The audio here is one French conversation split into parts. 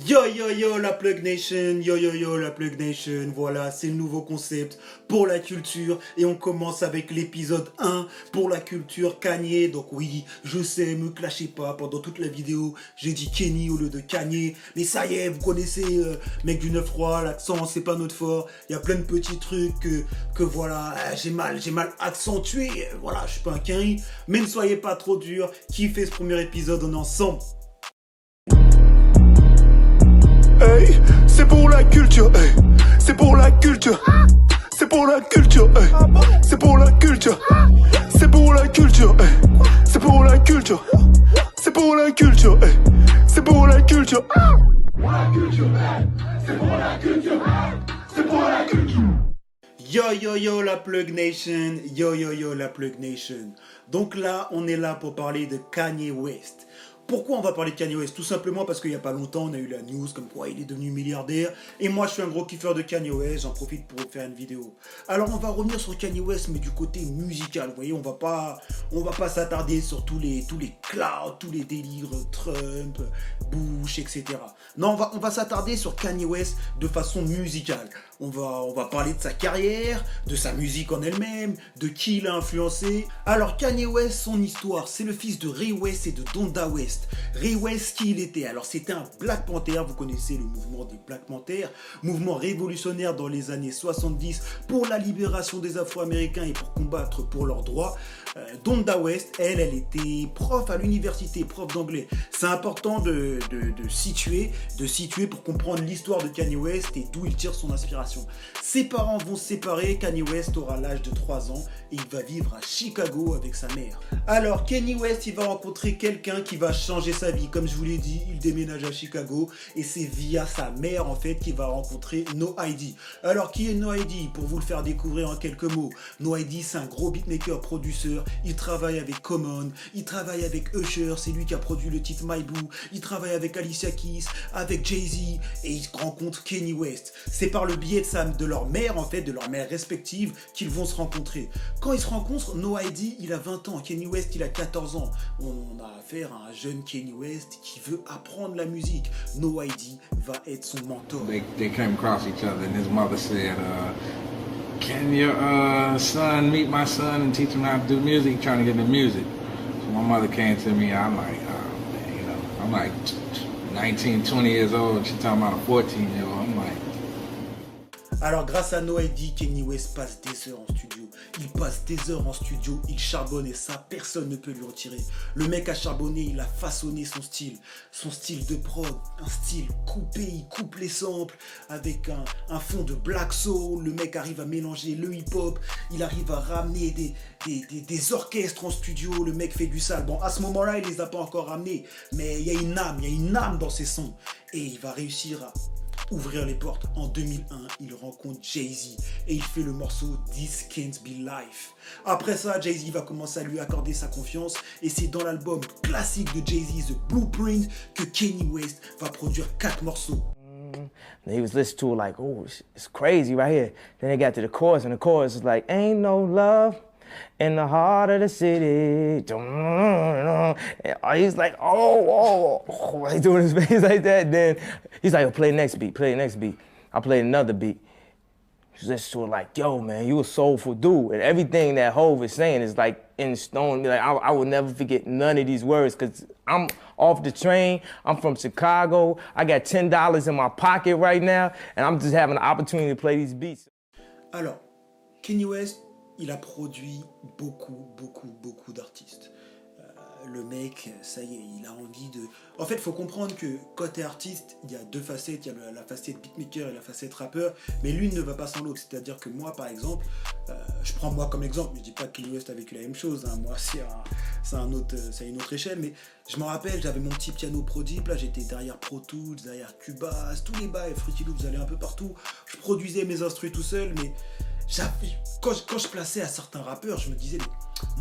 Yo yo yo la Plug Nation, yo yo yo la Plug Nation, voilà c'est le nouveau concept pour la culture et on commence avec l'épisode 1 pour la culture Kanye. Donc oui, je sais, me clashez pas, pendant toute la vidéo j'ai dit Kenny au lieu de Kanye, mais ça y est, vous connaissez mec du 9-3, l'accent c'est pas notre fort, il y a plein de petits trucs que voilà, j'ai mal accentué, voilà, je suis pas un Kenny, mais ne soyez pas trop dur, kiffez ce premier épisode, on est ensemble. Hey, c'est pour la culture, hey. C'est pour la culture, c'est pour la culture, hey. C'est pour la culture, c'est pour la culture, hey. C'est pour la culture, c'est pour la culture, hey. C'est pour la culture, pour la culture, c'est pour la culture, c'est pour la culture. Yo yo yo la Plug Nation, yo yo yo la Plug Nation. Donc là, on est là pour parler de Kanye West. Pourquoi on va parler de Kanye West? Tout simplement parce qu'il n'y a pas longtemps, on a eu la news comme quoi il est devenu milliardaire. Et moi, je suis un gros kiffeur de Kanye West, j'en profite pour faire une vidéo. Alors, on va revenir sur Kanye West, mais du côté musical. Vous voyez, on va pas s'attarder sur tous les clouds, tous les délires Trump, Bush, etc. Non, on va s'attarder sur Kanye West de façon musicale. On va parler de sa carrière, de sa musique en elle-même, de qui il a influencé. Alors Kanye West, son histoire, c'est le fils de Ray West et de Donda West. Ray West, qui il était? Alors c'était un Black Panther, vous connaissez le mouvement des Black Panthers, mouvement révolutionnaire dans les années 70 pour la libération des Afro-Américains et pour combattre pour leurs droits. Donda West, elle était prof à l'université, prof d'anglais. C'est important de situer pour comprendre l'histoire de Kanye West et d'où il tire son inspiration. Ses parents vont se séparer, Kanye West aura l'âge de 3 ans et il va vivre à Chicago avec sa mère. Alors Kanye West, il va rencontrer quelqu'un qui va changer sa vie. Comme je vous l'ai dit, il déménage à Chicago et c'est via sa mère en fait qu'il va rencontrer No ID. Alors qui est No ID? Pour vous le faire découvrir en quelques mots, No ID c'est un gros beatmaker produceur, il travaille avec Common, il travaille avec Usher, c'est lui qui a produit le titre My Boo, il travaille avec Alicia Keys, avec Jay-Z et il rencontre Kanye West. C'est par le biais de leur mère en fait, de leur mère respective qu'ils vont se rencontrer. Quand ils se rencontrent, No ID il a 20 ans, Kanye West il a 14 ans. On a affaire à un jeune Kanye West qui veut apprendre la musique. No ID va être son mentor. They came across each other and his mother said, can your son meet my son and teach him how to do music? Trying to get into music. So my mother came to me, I'm like, I'm like 19, 20 years old. She's talking about a 14-year-old. I'm like... Alors grâce à No ID, Kanye West passe des heures en studio. Il passe des heures en studio, il charbonne et ça, personne ne peut lui retirer. Le mec a charbonné, il a façonné son style de prod, un style coupé, il coupe les samples avec un fond de black soul. Le mec arrive à mélanger le hip-hop, il arrive à ramener des orchestres en studio, le mec fait du sale. Bon, à ce moment-là, il les a pas encore ramenés, mais il y a une âme dans ses sons. Et il va réussir à ouvrir les portes. En 2001, il rencontre Jay-Z et il fait le morceau This Can't Be Life. Après ça, Jay-Z va commencer à lui accorder sa confiance et c'est dans l'album classique de Jay-Z, The Blueprint, que Kanye West va produire 4 morceaux. He was listening to it like, oh, it's crazy right here. Then they got to the chorus and the chorus is like, ain't no love in the heart of the city. And he's like, oh, he's doing his face like that. Then he's like, oh, play the next beat, play the next beat. I played another beat. He's listening to it like, yo, man, you a soulful dude. And everything that Hov is saying is like in stone. Like, I will never forget none of these words because I'm off the train. I'm from Chicago. I got $10 in my pocket right now. And I'm just having the opportunity to play these beats. Alors, Kanye West, il a produit beaucoup d'artistes. Le mec, ça y est, il a envie de... En fait, il faut comprendre que côté artiste, il y a deux facettes. Il y a la facette beatmaker et la facette rappeur, mais l'une ne va pas sans l'autre. C'est-à-dire que moi, par exemple, je prends moi comme exemple, mais je dis pas que Kanye West a vécu la même chose. Hein. Moi, c'est une autre échelle, mais je me rappelle, j'avais mon petit piano Pro-Dip, là, j'étais derrière Pro Tools, derrière Cubase, tous les bails, Fruity Loops, j'allais un peu partout. Je produisais mes instrus tout seul, mais... Quand je plaçais à certains rappeurs, je me disais, mais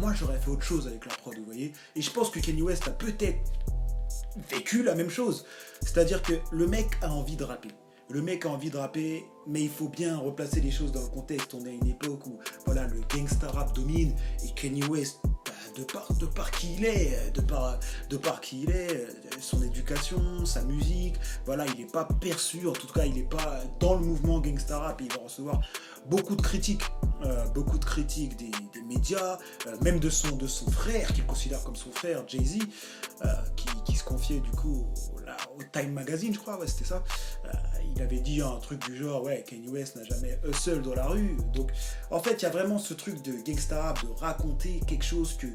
moi j'aurais fait autre chose avec la prod, vous voyez. Et je pense que Kanye West a peut-être vécu la même chose. C'est-à-dire que le mec a envie de rapper. Le mec a envie de rapper, mais il faut bien replacer les choses dans le contexte. On est à une époque où voilà, le gangsta rap domine et Kanye West, de par qui il est, de par qui il est, son éducation, sa musique, voilà, il n'est pas perçu, en tout cas, il n'est pas dans le mouvement gangsta rap, et il va recevoir beaucoup de critiques des médias, même de son frère, qu'il considère comme son frère, Jay-Z, qui se confiait du coup au Time Magazine, je crois, ouais, c'était ça. Il avait dit un truc du genre, ouais, Kanye West n'a jamais hustle dans la rue. Donc, en fait, il y a vraiment ce truc de gangsta rap, de raconter quelque chose que,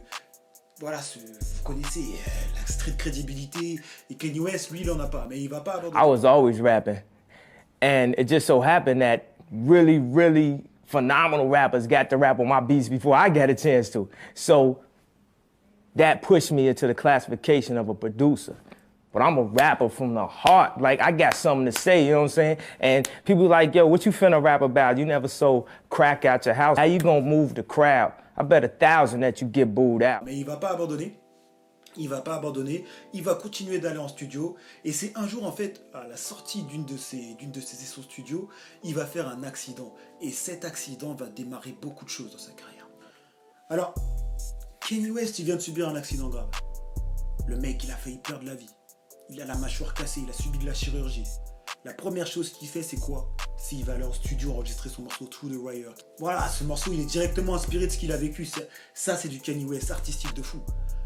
voilà, vous connaissez, la street crédibilité, et Kanye West, lui, il en a pas, mais il va pas avoir de... I was always rapping. And it just so happened that really, really phenomenal rappers got to rap on my beats before I got a chance to. So that pushed me into the classification of a producer. But I'm a rapper from the heart. Like, I got something to say, you know what I'm saying? And people like, yo, what you finna rap about? You never sold crack out your house. How you gonna move the crowd? I bet 1,000 that you get booed out. Mais il va pas abandonner. Il va pas abandonner. Il va continuer d'aller en studio. Et c'est un jour, en fait, à la sortie d'une de ses sessions studio, il va faire un accident. Et cet accident va démarrer beaucoup de choses dans sa carrière. Alors, Kanye West, il vient de subir un accident grave. Le mec, il a failli perdre la vie. Il a la mâchoire cassée, il a subi de la chirurgie. La première chose qu'il fait, c'est quoi? C'est qu'il va aller en studio enregistrer son morceau Through the Wire. Voilà, ce morceau, il est directement inspiré de ce qu'il a vécu. Ça, c'est du Kanye West artistique de fou.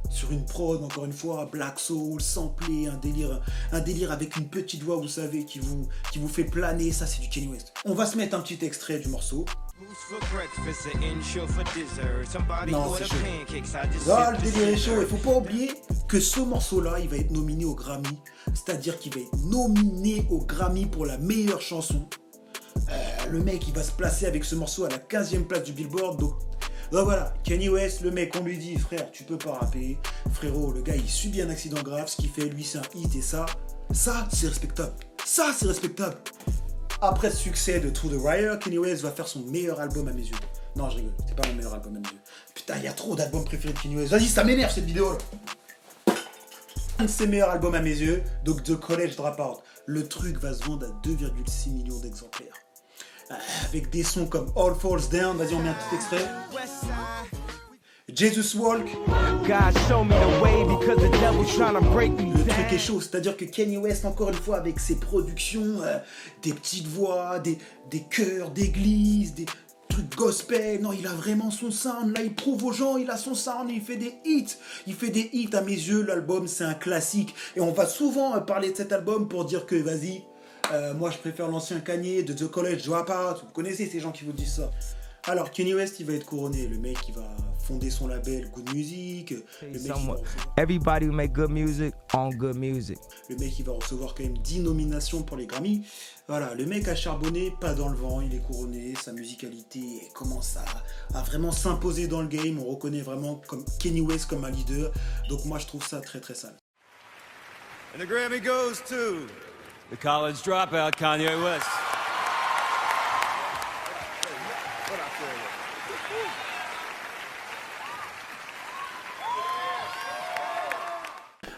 Sur une prod, encore une fois, Black Soul, samplé, un délire avec une petite voix, vous savez, qui vous fait planer. Ça, c'est du Kanye West. On va se mettre un petit extrait du morceau. Non, c'est chaud. Là, le délire est chaud. Il faut pas oublier que ce morceau-là, il va être nominé au Grammy. C'est-à-dire qu'il va être nominé au Grammy pour la meilleure chanson. Le mec, il va se placer avec ce morceau à la 15e place du Billboard. Donc voilà, Kanye West, le mec, on lui dit, frère, tu peux pas rapper. Frérot, le gars, il subit un accident grave. Ce qu'il fait, lui, c'est un hit. Et ça, c'est respectable. Ça, c'est respectable. Après le succès de Through the Wire, Kanye West va faire son meilleur album à mes yeux. Non, je rigole, c'est pas mon meilleur album à mes yeux. Putain, il y a trop d'albums préférés de Kanye West. Vas-y, ça m'énerve cette vidéo là. Un de ses meilleurs albums à mes yeux, donc The College Dropout. Le truc va se vendre à 2,6 millions d'exemplaires. Avec des sons comme All Falls Down, vas-y, on met un petit extrait. Jesus Walk. Le truc est chaud, c'est-à-dire que Kanye West, encore une fois, avec ses productions, des petites voix, des chœurs d'église, des trucs gospel, non, il a vraiment son sound, là, il prouve aux gens, il a son sound, il fait des hits. Il fait des hits, à mes yeux, l'album, c'est un classique. Et on va souvent parler de cet album pour dire que, vas-y, moi, je préfère l'ancien Kanye de The College Dropout. Vous connaissez ces gens qui vous disent ça. Alors, Kanye West, il va être couronné. Le mec, il va fonder son label Good Music. Le mec, Everybody make good music on good music. Le mec, il va recevoir quand même 10 nominations pour les Grammy. Voilà, le mec a charbonné, pas dans le vent, il est couronné. Sa musicalité commence à vraiment s'imposer dans le game. On reconnaît vraiment comme Kanye West comme un leader. Donc moi, je trouve ça très très sale. And the Grammy goes to the college dropout, Kanye West.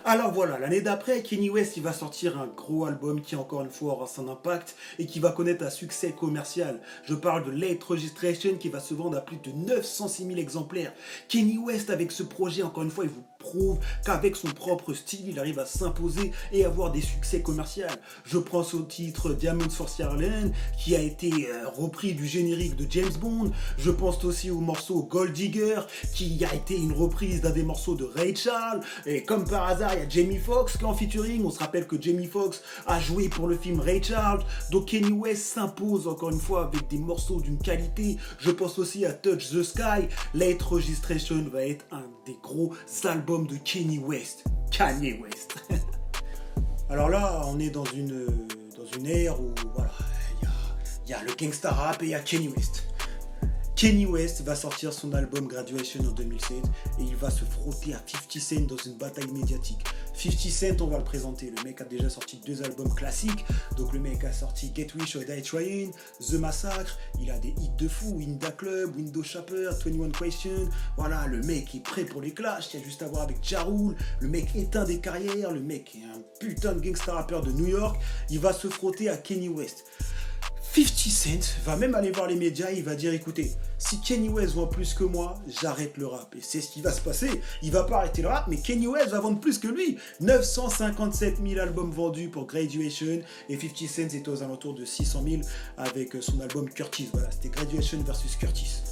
Alors voilà, l'année d'après, Kanye West, il va sortir un gros album qui, encore une fois, aura son impact et qui va connaître un succès commercial. Je parle de Late Registration qui va se vendre à plus de 906 000 exemplaires. Kanye West, avec ce projet, encore une fois, il vous prouve qu'avec son propre style, il arrive à s'imposer et avoir des succès commerciaux. Je pense au titre Diamonds for Sierra Leone qui a été repris du générique de James Bond. Je pense aussi au morceau Gold Digger qui a été une reprise d'un des morceaux de Ray Charles. Et comme par hasard, il y a Jamie Foxx qui est en featuring. On se rappelle que Jamie Foxx a joué pour le film Ray Charles. Donc Kanye West s'impose encore une fois avec des morceaux d'une qualité. Je pense aussi à Touch the Sky. Late Registration va être un des gros albums de Kanye West. Kanye West. Alors là, on est dans une ère où voilà, il y a le gangsta rap et il y a Kanye West. Kanye West va sortir son album Graduation en 2007 et il va se frotter à 50 Cent dans une bataille médiatique. 50 Cent, on va le présenter. Le mec a déjà sorti 2 albums classiques. Donc le mec a sorti Get Rich or Die Trying, The Massacre. Il a des hits de fou, In Da Club, Window Shopper, 21 Questions. Voilà, le mec est prêt pour les clashs. Il y a juste à voir avec Ja Rule. Le mec éteint des carrières. Le mec est un putain de gangsta rappeur de New York. Il va se frotter à Kanye West. 50 Cent va même aller voir les médias, il va dire écoutez, si Kanye West vend plus que moi, j'arrête le rap. Et c'est ce qui va se passer. Il va pas arrêter le rap, mais Kanye West va vendre plus que lui. 957 000 albums vendus pour Graduation et 50 Cent était aux alentours de 600 000 avec son album Curtis. Voilà, c'était Graduation versus Curtis.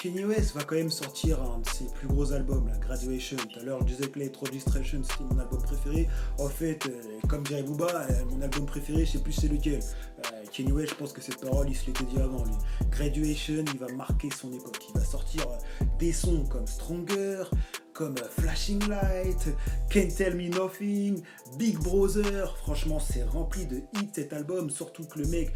Kanye West va quand même sortir un de ses plus gros albums, la Graduation. Tout à l'heure, je disais que la Illustration, c'était mon album préféré. En fait, comme dirait Booba, mon album préféré, je sais plus c'est lequel. Kanye West, je pense que cette parole, il se l'était dit avant lui. Graduation, il va marquer son époque. Il va sortir des sons comme Stronger, comme Flashing Light, Can't Tell Me Nothing, Big Brother. Franchement, c'est rempli de hits cet album, surtout que le mec,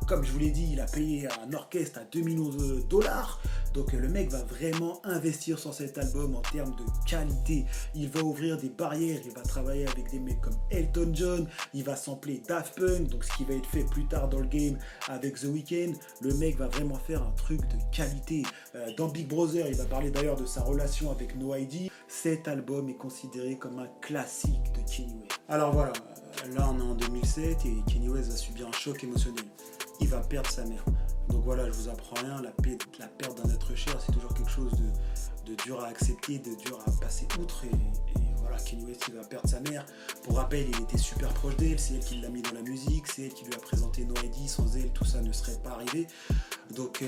comme je vous l'ai dit, il a payé un orchestre à 2 millions de dollars. Donc le mec va vraiment investir sur cet album en termes de qualité. Il va ouvrir des barrières, il va travailler avec des mecs comme Elton John, il va sampler Daft Punk, donc ce qui va être fait plus tard dans le game avec The Weeknd. Le mec va vraiment faire un truc de qualité. Dans Big Brother, il va parler d'ailleurs de sa relation avec No ID. Cet album est considéré comme un classique de Kanye West. Alors voilà, là on est en 2007 et Kanye West va subir un choc émotionnel. Il va perdre sa mère. Donc voilà, je vous apprends rien, la perte d'un être cher, c'est toujours quelque chose de dur à accepter, de dur à passer outre. Et voilà, Kanye West, il va perdre sa mère. Pour rappel, il était super proche d'elle, c'est elle qui l'a mis dans la musique, c'est elle qui lui a présenté No ID, sans elle, tout ça ne serait pas arrivé. Donc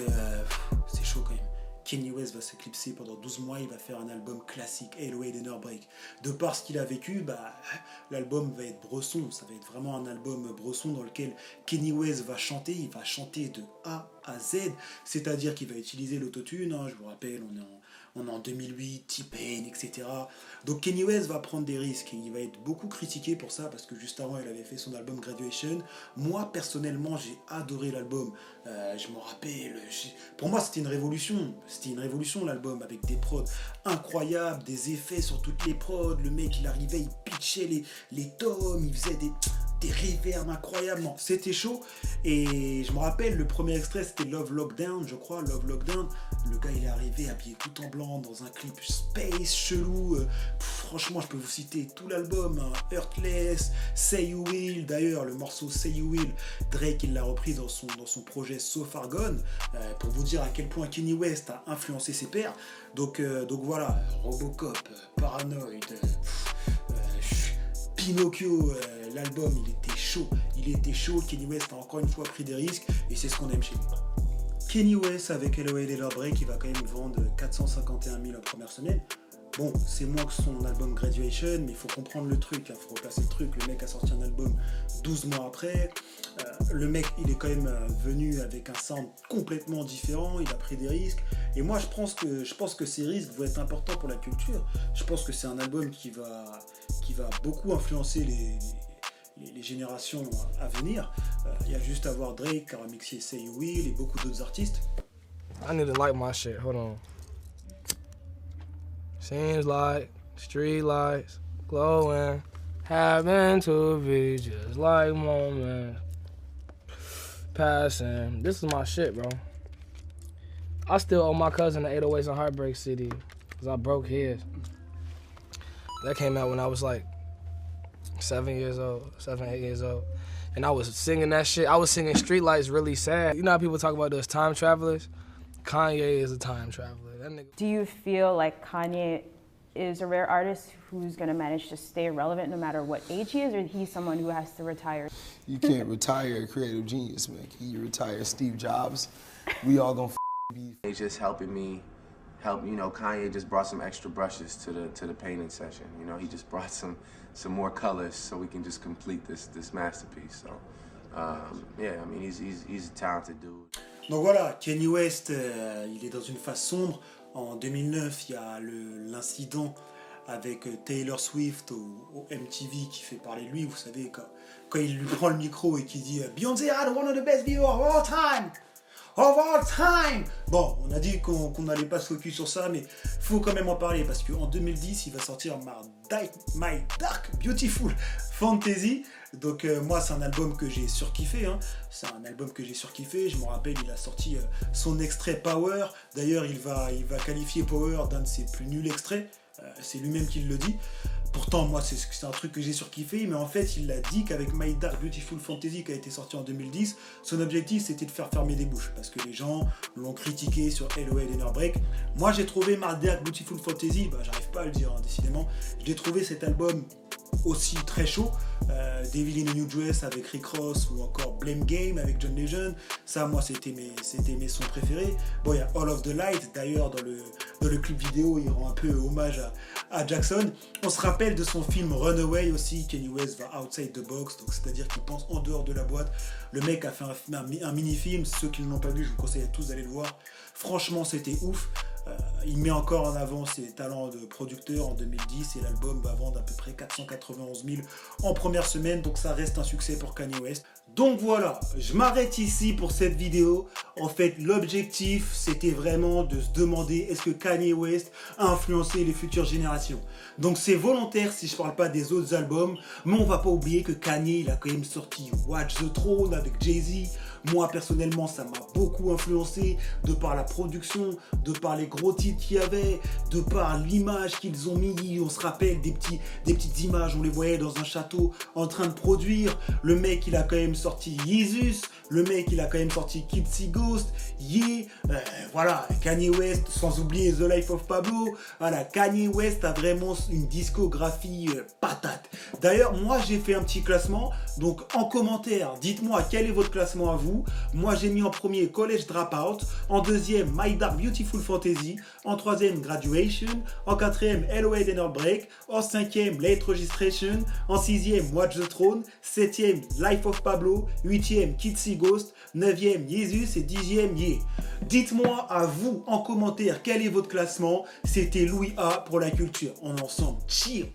c'est chaud quand même. Kanye West va s'éclipser pendant 12 mois, il va faire un album classique, 808 and Heartbreak. De par ce qu'il a vécu, l'album va être bresson, ça va être vraiment un album bresson dans lequel Kanye West va chanter, il va chanter de A à Z, c'est-à-dire qu'il va utiliser l'autotune, je vous rappelle, on est en 2008, T-Pain, etc. Donc Kanye West va prendre des risques et il va être beaucoup critiqué pour ça parce que juste avant il avait fait son album Graduation. Moi personnellement j'ai adoré l'album, je me rappelle, pour moi c'était une révolution l'album avec des prods incroyables, des effets sur toutes les prods, le mec il arrivait, il pitchait les tomes, il faisait des reverbs incroyables, non, c'était chaud. Et je me rappelle, le premier extrait c'était Love Lockdown, je crois, Love Lockdown. Le gars il est arrivé habillé tout en blanc dans un clip space chelou. Franchement, je peux vous citer tout l'album, Heartless, Say You Will. D'ailleurs, le morceau Say You Will, Drake il l'a repris dans son projet So Far Gone, pour vous dire à quel point Kanye West a influencé ses pairs. Donc voilà, Robocop, Paranoid, Pinocchio, l'album il était chaud, Kanye West a encore une fois pris des risques et c'est ce qu'on aime chez lui. Kanye West avec 808 and Heartbreak, il va quand même vendre 451 000 en première semaine. Bon, c'est moins que son album Graduation, mais il faut comprendre le truc, il faut replacer le truc. Le mec a sorti un album 12 mois après. Le mec, il est quand même venu avec un sound complètement différent, il a pris des risques. Et moi, je pense que ces risques vont être importants pour la culture. Je pense que c'est un album qui va beaucoup influencer les générations à venir. Il y a juste à voir Drake qui a remixé Say You Will et beaucoup d'autres artistes. I need to light my shit, hold on. Seems like street lights glowing, happen to be just like moments passing. This is my shit, bro. I still owe my cousin the 808s and Heartbreak CD, because I broke his. That came out when I was like 7, 8 years old. And I was singing that shit. I was singing Streetlights really sad. You know how people talk about those time travelers? Kanye is a time traveler. That nigga. Do you feel like Kanye is a rare artist who's gonna manage to stay relevant no matter what age he is, or he's someone who has to retire? You can't retire a creative genius, man. You retire Steve Jobs. We all gonna be. It's just helping me help, Kanye just brought some extra brushes to the painting session. He just brought some more colors so we can just complete this masterpiece. So, yeah, I mean, he's a talented dude. Donc voilà, Kanye West, il est dans une phase sombre. En 2009, il y a l'incident avec Taylor Swift au MTV qui fait parler de lui. Vous savez, quand il lui prend le micro et qu'il dit « Beyoncé had one of the best videos of all time !» Of all time. Bon, on a dit qu'on n'allait pas se focus sur ça, mais faut quand même en parler parce qu'en 2010, il va sortir My Dark Beautiful Fantasy. Donc moi, c'est un album que j'ai surkiffé. C'est un album que j'ai surkiffé. Je me rappelle, il a sorti son extrait Power. D'ailleurs, il va qualifier Power d'un de ses plus nuls extraits. C'est lui-même qui le dit. Pourtant, moi, c'est un truc que j'ai surkiffé, mais en fait, il a dit qu'avec My Dark Beautiful Fantasy, qui a été sorti en 2010, son objectif, c'était de faire fermer des bouches, parce que les gens l'ont critiqué sur LOL et Break. Moi, j'ai trouvé My Dark Beautiful Fantasy, j'arrive pas à le dire, hein, décidément, j'ai trouvé cet album aussi très chaud. Devil in a New Dress avec Rick Ross ou encore Blame Game avec John Legend, ça moi c'était mes sons préférés. Bon, il y a All of the Light, d'ailleurs dans le clip vidéo il rend un peu hommage à Jackson. On se rappelle de son film Runaway aussi, Kanye West va outside the box, donc c'est-à-dire qu'il pense en dehors de la boîte. Le mec a fait un mini-film, ceux qui ne l'ont pas vu je vous conseille à tous d'aller le voir, franchement c'était ouf. Il met encore en avant ses talents de producteur en 2010 et l'album va vendre à peu près 491 000 en première semaine, donc ça reste un succès pour Kanye West. Donc voilà, je m'arrête ici pour cette vidéo. En fait, l'objectif, c'était vraiment de se demander est-ce que Kanye West a influencé les futures générations. Donc c'est volontaire si je parle pas des autres albums, mais on va pas oublier que Kanye, il a quand même sorti Watch the Throne avec Jay-Z. Moi, personnellement, ça m'a beaucoup influencé, de par la production, de par les gros titres qu'il y avait, de par l'image qu'ils ont mis. On se rappelle des petites images, on les voyait dans un château en train de produire. Le mec, il a quand même sorti Yeezus. Le mec, il a quand même sorti Kid See Ghost, voilà, Kanye West, sans oublier The Life of Pablo. Voilà, Kanye West a vraiment une discographie patate. D'ailleurs, moi, j'ai fait un petit classement. Donc, en commentaire, dites-moi quel est votre classement à vous. Moi, j'ai mis en premier College Dropout, en deuxième My Dark Beautiful Fantasy, en troisième Graduation, en quatrième LOL and Break, en cinquième Late Registration, en sixième Watch the Throne, septième Life of Pablo, huitième Kid See Ghost, 9e Yeezus et 10e Ye. Dites-moi à vous en commentaire quel est votre classement. C'était Louis A pour la culture. On est ensemble. Cheers.